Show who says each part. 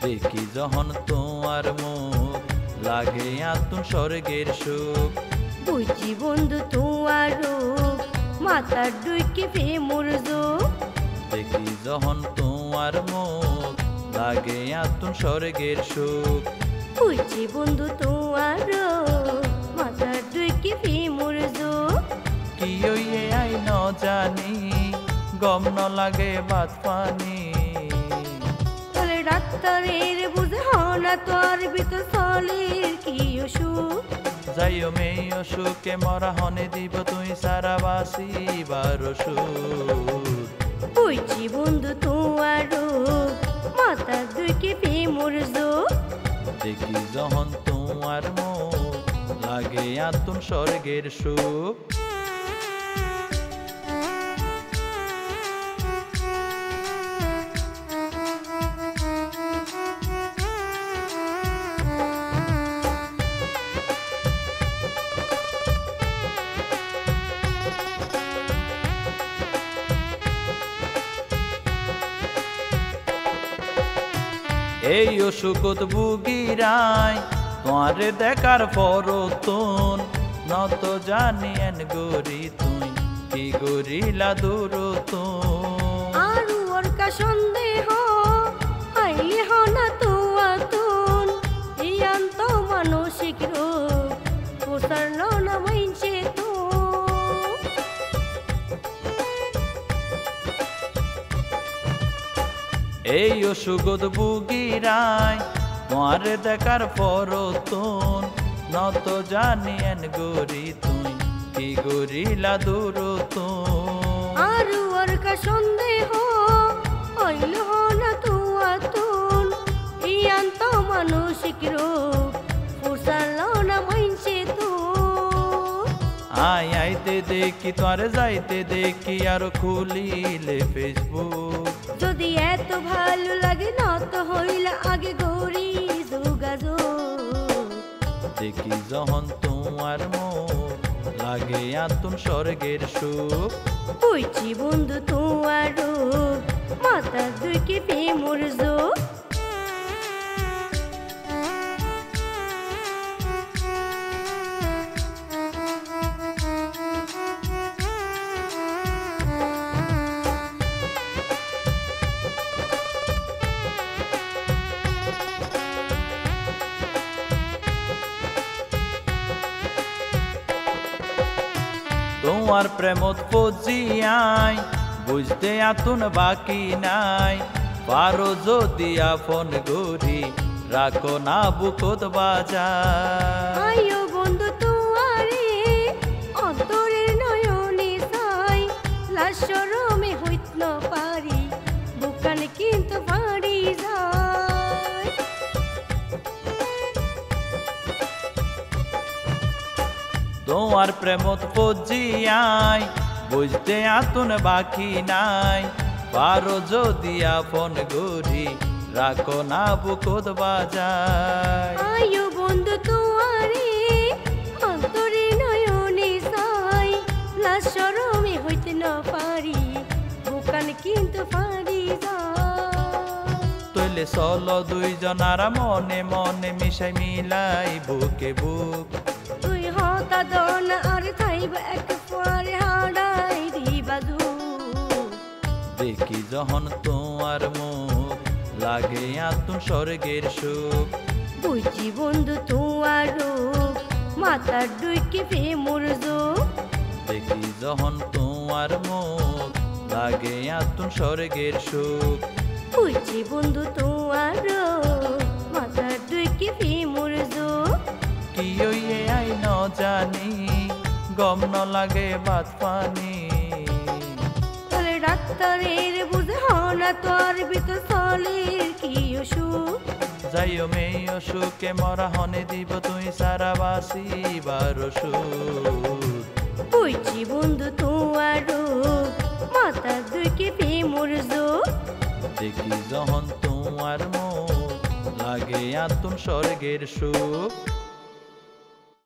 Speaker 1: দেখি যখন তোমার মুখ লাগে আতুন স্বর্গের সুখ।
Speaker 2: বুঝি বন্ধু তোমার রূপ মাথার ডুইকে প্রেমর যোগ।
Speaker 1: দেখি যখন তোমার মুখ লাগে আতুন স্বর্গের সুখ।
Speaker 2: বুঝি বন্ধু তোমার রূপ মাথার ডুইকে প্রেমর যোগ।
Speaker 1: কি হইয়ে আই ন জানি গম ন লাগে ভাত পানি।
Speaker 2: তাহলে ডাক্তারের বুঝে হনা তোর ভিতর চলের কি অসুখ।
Speaker 1: যাইও মেয়ে অসুখে মরা হনে দিব তুই সারা বাসিবার ওষুধ।
Speaker 2: বুঝি বন্ধু তোমার রূপ মাথার ডুইকে প্রেমর যোগ।
Speaker 1: দেখি যখন তোমার মুখ লাগে আতুন স্বর্গের সুখ। এই অসুখত বুগিরাই তোমারে দেখার পরতন নত জানিয়েন গরি তুই কি গরিলা দূরতন।
Speaker 2: আরু ওর কা সন্দেহ আইলে হনা তোয়া তুন। ইয়ান্ত মানসিক রোগ পোষার না মাইনছে তো।
Speaker 1: এই অসুখত বুগিরাই তোমারে দেখার পরতন নত জানিয়েন গরি তুই কি গরিলা দূরতন।
Speaker 2: আরু ওর কা সন্দেহ আইলে হনা তোয়া তুন। ইয়ান্ত মানসিক রোগ পোষার না মাইনছে তো।
Speaker 1: আই আইতে দেখি তোরে যাইতে দেখি আর খুলিলে ফেসবুক।
Speaker 2: যদি এত ভালো লাগে না তো হইলা আগে গড়ি যোগাযোগ।
Speaker 1: দেখি যখন তোমার মুখ লাগে আতুন স্বর্গের সুখ।
Speaker 2: বুঝছি বন্ধু তোমার রূপ মাথার দুইকে প্রেমর যোগ।
Speaker 1: তোমার প্রেমত পজিয়াই বুঝতে আতুন বাকি নাই। পারো যদি আপন গরি রাখো না বুকত বাজার।
Speaker 2: আয়ো বন্ধু তোমারে অন্তরের নয়নে চাই। লাশরমে হইত না পারি বুকানে কিন্তু পারি যায়।
Speaker 1: তোমার প্রেমত পজিয়াই বুঝতে আতুন বাকি নাই। পারো যদি আপন গরি রাখো না বুকত বাজার।
Speaker 2: আয়ো বন্ধু তোমারে অন্তরে নয়নে চাই। লাশরমে হইতে না পারি বুকানে কিন্তু পারি যায়।
Speaker 1: তৈলে চলো দুইজনারা মনে মনে মিশাই মিলাই বুকে বুক।
Speaker 2: তুই হতা দন আর খাইব এক পরে হাড়াই দিবা
Speaker 1: দেখি যখন তোমার মুখ লাগে আতুন স্বর্গের সুখ।
Speaker 2: বুঝি বন্ধু তোমার রূপ মাথার ডুইকে প্রেমর যোগ।
Speaker 1: দেখি যখন তোমার মুখ লাগে আতুন স্বর্গের সুখ।
Speaker 2: বুঝি বন্ধু তোমার রূপ মাথার ডুইকে প্রেমর যোগ।
Speaker 1: কি হইয়ে আই ন জানি গম ন লাগে ভাত পানি।
Speaker 2: তাহলে ডাক্তারের বুঝে হনা তোর ভিতর চলের কি অসুখ।
Speaker 1: যাইও মেয়ে অসুখে মরা হনে দিব তুই সারা বাসিবার ওষুধ।
Speaker 2: বুঝি বন্ধু তোমার রূপ মাথার দুইকে প্রেমর যোগ।
Speaker 1: দেখি যখন তোমার মুখ লাগে আতুন স্বর্গের সুখ।